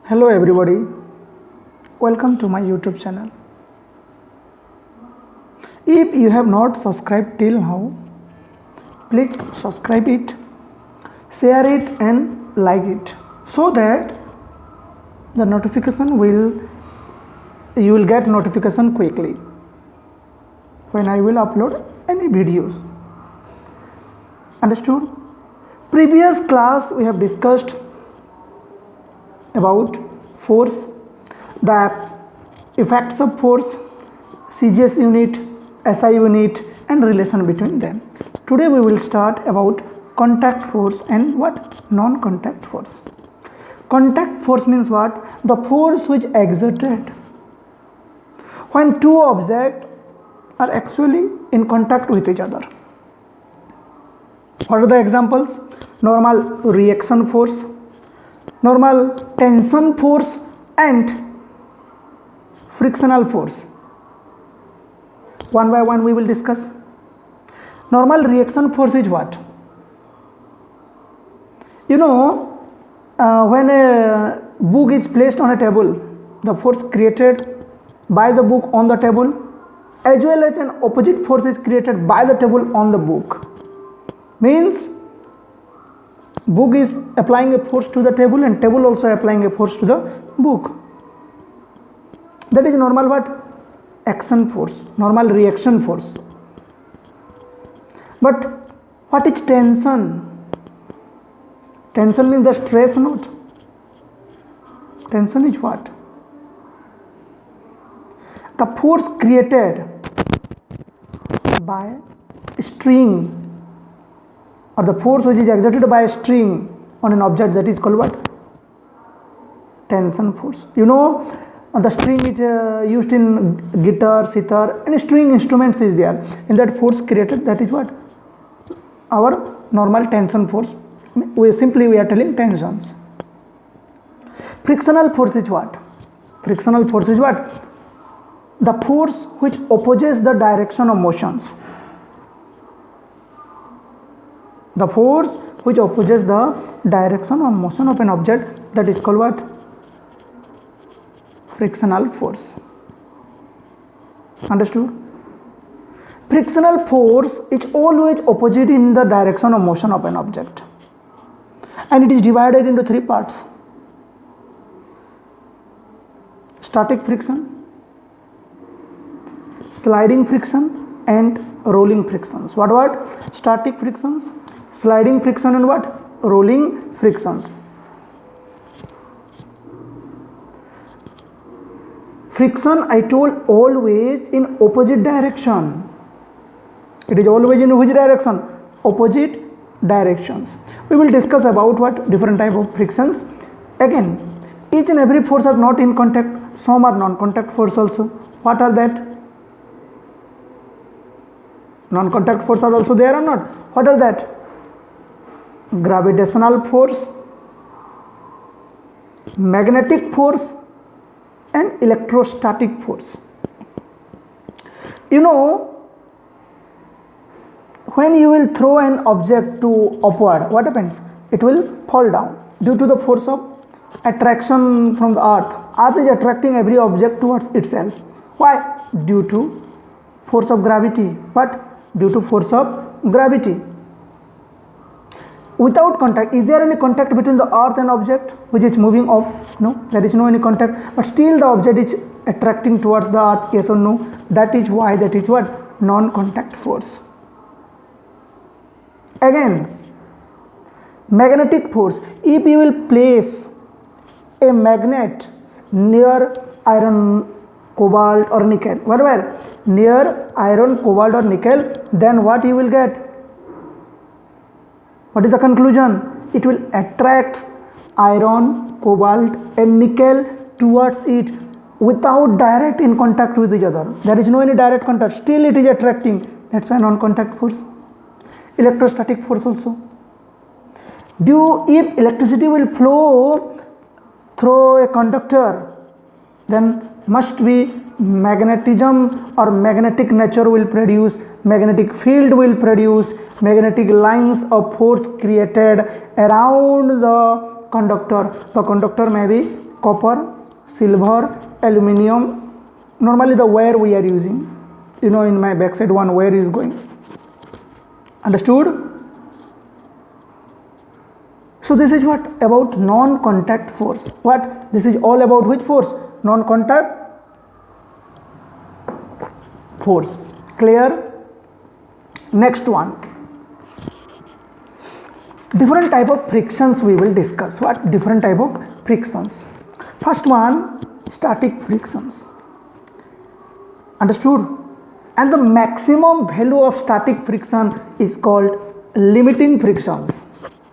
Hello everybody, welcome to my YouTube channel. If you have not subscribed till now, please subscribe it, share it and like it so that the you will get notification quickly when I will upload any videos. Understood? Previous class we have discussed about force, the effects of force, CGS unit, SI unit and relation between them. Today we will start about contact force and what? Non-contact force. Contact force means what? The force which exerted when two objects are actually in contact with each other. What are the examples? Normal reaction force, normal tension force and frictional force. One by one we will discuss. Normal reaction force is what? When a book is placed on a table, the force created by the book on the table as well as an opposite force is created by the table on the book. Means book is applying a force to the table and table also applying a force to the book. That is normal what? Action force, normal reaction force. But what is tension? Tension means the stress note. Tension is what? The force created by a string or the force which is exerted by a string on an object, that is called what? Tension force. The string is used in guitar, sitar and string instruments is there. In that force created, that is what? Our normal tension force. We are telling tensions. Frictional force is what? Frictional force is what? The force which opposes the direction of motions. The force which opposes the direction of motion of an object, that is called what? Frictional force. Understood? Frictional force is always opposite in the direction of motion of an object, and it is divided into three parts: static friction, sliding friction and rolling frictions. What? Static frictions, sliding friction and what? Rolling frictions. Friction, I told, always in opposite direction. It is always in which direction? Opposite directions. We will discuss about what? Different type of frictions. Again, each and every force are not in contact. Some are non-contact force also. What are that? Non-contact force are also there or not? What are that? Gravitational force, magnetic force and electrostatic force. When you will throw an object to upward, what happens? It will fall down due to the force of attraction from the earth. Earth is attracting every object towards itself. Why? Due to force of gravity. What? Due to force of gravity. Without contact, is there any contact between the earth and object which is moving up? No, there is no any contact, but still the object is attracting towards the earth, yes or no? That is why that is what? Non-contact force. Again, magnetic force. If you will place a magnet near iron, cobalt or nickel, whatever, near iron, cobalt or nickel, then what you will get? What is the conclusion? It will attract iron, cobalt and nickel towards it without direct in contact with each other. There is no any direct contact, still it is attracting. That's why non-contact force. Electrostatic force also. If electricity will flow through a conductor, then must be magnetism or magnetic nature will produce, magnetic field will produce, magnetic lines of force created around the conductor. The conductor may be copper, silver, aluminium. Normally the wire we are using. You know, in my backside one wire is going. Understood? So this is what about non-contact force. What? This is all about which force? Non-contact force. Clear? Next one. Different type of frictions we will discuss. What? Different type of frictions. First one, static frictions. Understood? And the maximum value of static friction is called limiting frictions.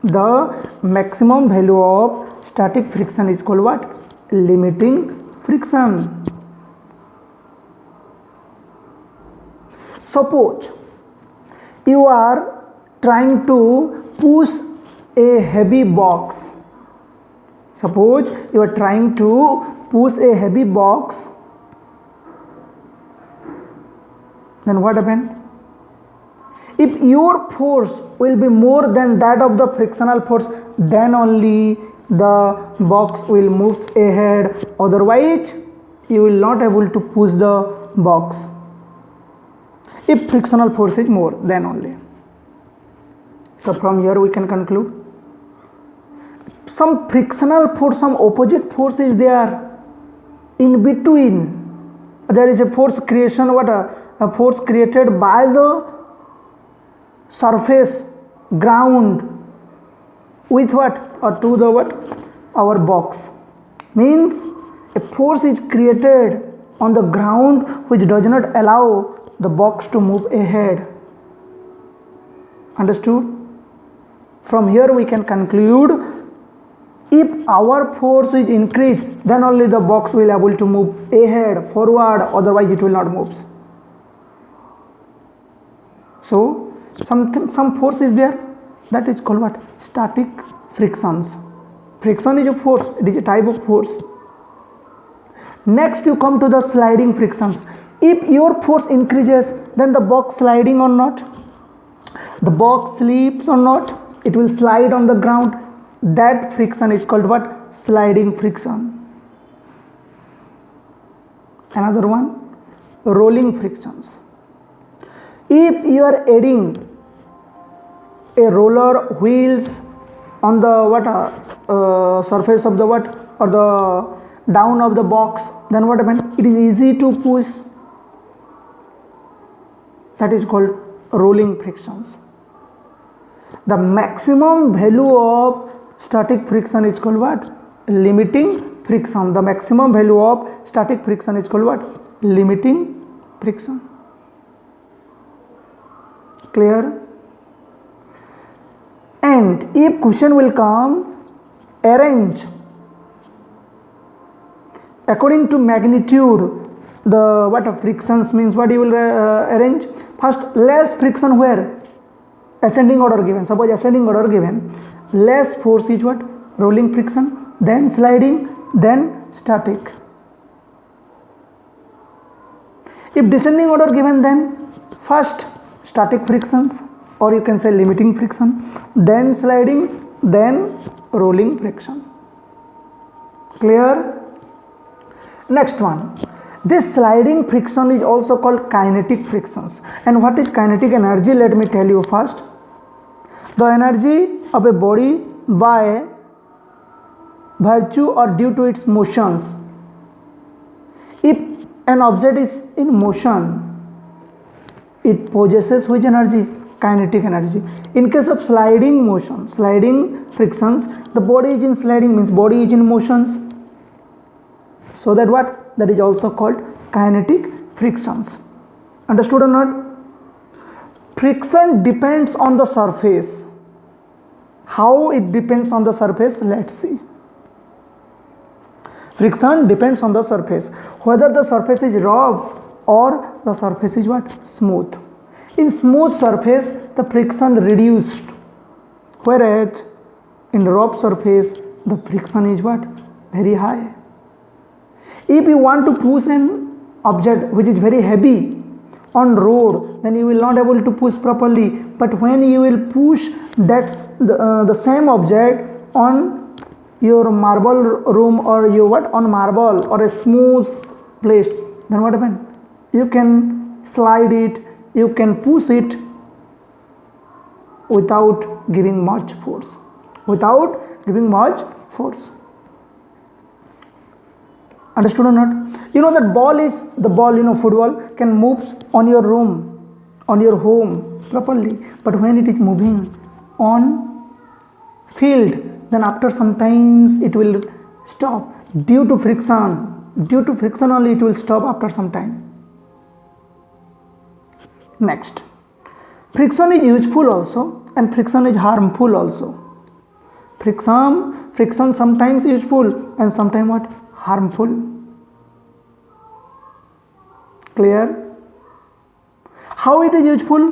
The maximum value of static friction is called what? Limiting friction. Suppose you are trying to push a heavy box. Suppose you are trying to push a heavy box. Then what happened? If your force will be more than that of the frictional force, then only the box will move ahead. Otherwise, you will not able to push the box. If frictional force is more, then only. So from here we can conclude. Some frictional force, some opposite force is there in between. There is a force creation, what a force created by the surface, ground, with what? Or to the what? Our box. Means a force is created on the ground which does not allow the box to move ahead. Understood? From here we can conclude, if our force is increased, then only the box will able to move ahead, forward, otherwise it will not move. So some force is there, that is called what? Static frictions. Friction is a force, it is a type of force. Next you come to the sliding frictions. If your force increases, then the box sliding or not? The box slips or not? It will slide on the ground. That friction is called what? Sliding friction. Another one, rolling frictions. If you are adding a roller wheels on the surface of the or the down of the box, then what happens? It is easy to push. That is called rolling frictions. The maximum value of static friction is called what? Limiting friction. The maximum value of static friction is called what? Limiting friction. Clear? And if question will come, arrange according to magnitude the what of frictions, means what you will arrange. First, less friction where? Ascending order given. Suppose ascending order given, less force is what? Rolling friction, then sliding, then static. If descending order given, then first static frictions, or you can say limiting friction, then sliding, then rolling friction. Clear? Next one. This sliding friction is also called kinetic frictions. And what is kinetic energy? Let me tell you first. The energy of a body by virtue or due to its motions. If an object is in motion, it possesses which energy? Kinetic energy. In case of sliding motion, sliding frictions, the body is in sliding, means body is in motions. So that what? That is also called kinetic frictions. Understood or not? Friction depends on the surface. How it depends on the surface? Let's see. Friction depends on the surface. Whether the surface is rough or the surface is what? Smooth. In smooth surface, the friction reduced. Whereas in rough surface, the friction is what? Very high. If you want to push an object which is very heavy on road, then you will not able to push properly. But when you will push the same object on your marble room or you what on marble or a smooth place, then what happen? You can slide it, you can push it without giving much force. Without giving much force. Understood or not? You know that ball is the ball, football can move on your room, on your home properly, but when it is moving on field, then after some times it will stop due to friction. Due to friction only it will stop after some time. Next, friction is useful also and friction is harmful also. Friction sometimes useful and sometimes what? Harmful. Clear? How it is useful?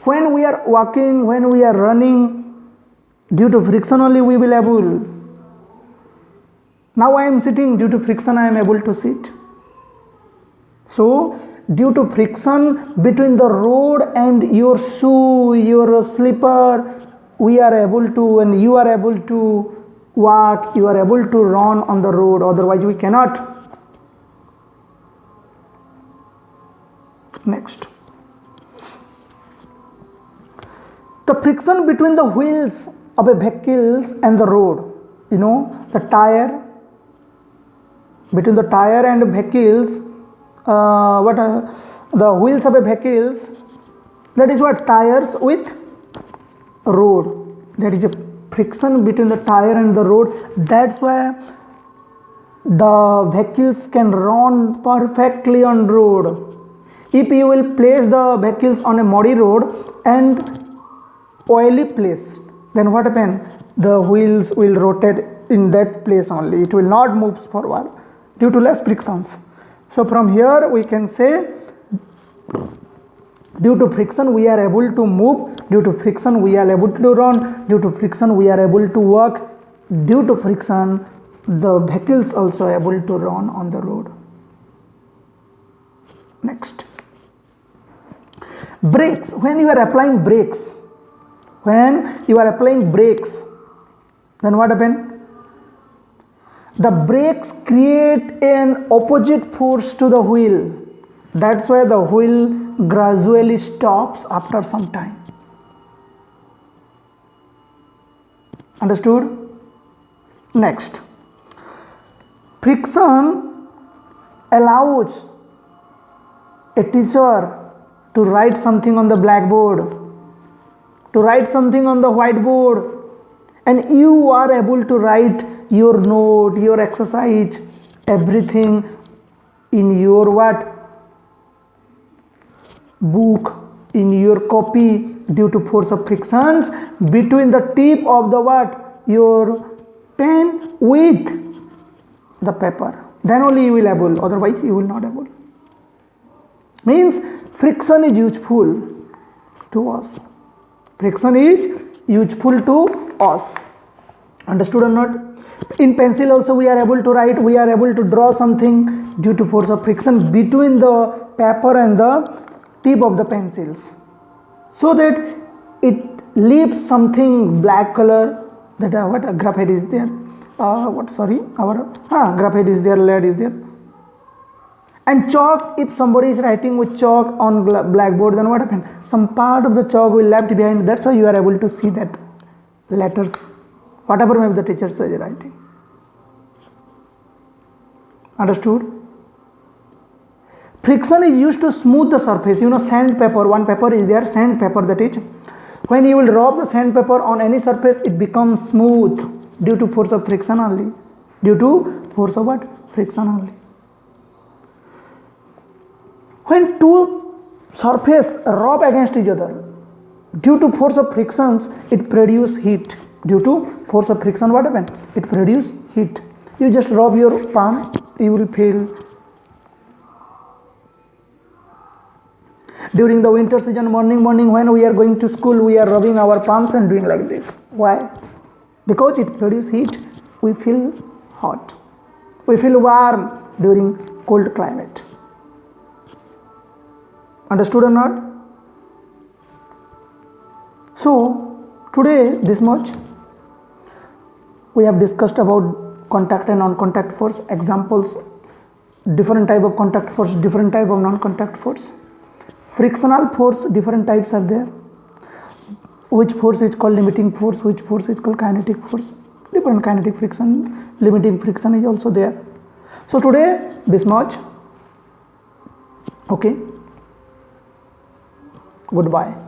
When we are walking, when we are running, due to friction only we will able. Now I am sitting, due to friction I am able to sit. So due to friction between the road and your shoe, your slipper, we are able to, and you are able to walk, you are able to run on the road, otherwise we cannot. Next, the friction between the wheels of a vehicles and the road, the tire, between the tire and vehicles, the wheels of a vehicles, that is what? Tires with road. There is a friction between the tire and the road. That's why the vehicles can run perfectly on road. If you will place the vehicles on a muddy road and oily place, then what happen? The wheels will rotate in that place only. It will not move forward due to less frictions. So from here we can say, due to friction we are able to move, due to friction we are able to run, due to friction we are able to walk, due to friction the vehicles also able to run on the road. Next, brakes. When you are applying brakes, then what happen? The brakes create an opposite force to the wheel. That's why the wheel gradually stops after some time. Understood? Next, friction allows a teacher to write something on the blackboard, to write something on the whiteboard, and you are able to write your note, your exercise, everything in your what? Book, in your copy, due to force of frictions between the tip of the what? Your pen with the paper. Then only you will able, otherwise you will not able. Means friction is useful to us. Friction is useful to us. Understood or not? In pencil also we are able to write, we are able to draw something due to force of friction between the paper and the tip of the pencils, so that it leaves something black color, that what graphite is there, graphite is there, lead is there. And chalk, if somebody is writing with chalk on blackboard, then what happens? Some part of the chalk will left behind. That's why you are able to see that letters, whatever maybe the teacher is writing. Understood? Friction is used to smooth the surface. Sandpaper, one paper is there, sandpaper, that is, when you will rub the sandpaper on any surface, it becomes smooth due to force of friction only. Due to force of what? Friction only. When two surfaces rub against each other, due to force of frictions, it produces heat. Due to force of friction, what happens? It produces heat. You just rub your palm, you will feel. During the winter season, morning when we are going to school, we are rubbing our palms and doing like this. Why? Because it produces heat. We feel hot. We feel warm during cold climate. Understood or not? So today this much. we have discussed about contact and non-contact force, examples, different type of contact force, different type of non-contact force. Frictional force, different types are there. Which force is called limiting force, which force is called kinetic force. Different kinetic friction, limiting friction is also there. So today this much. Okay, goodbye.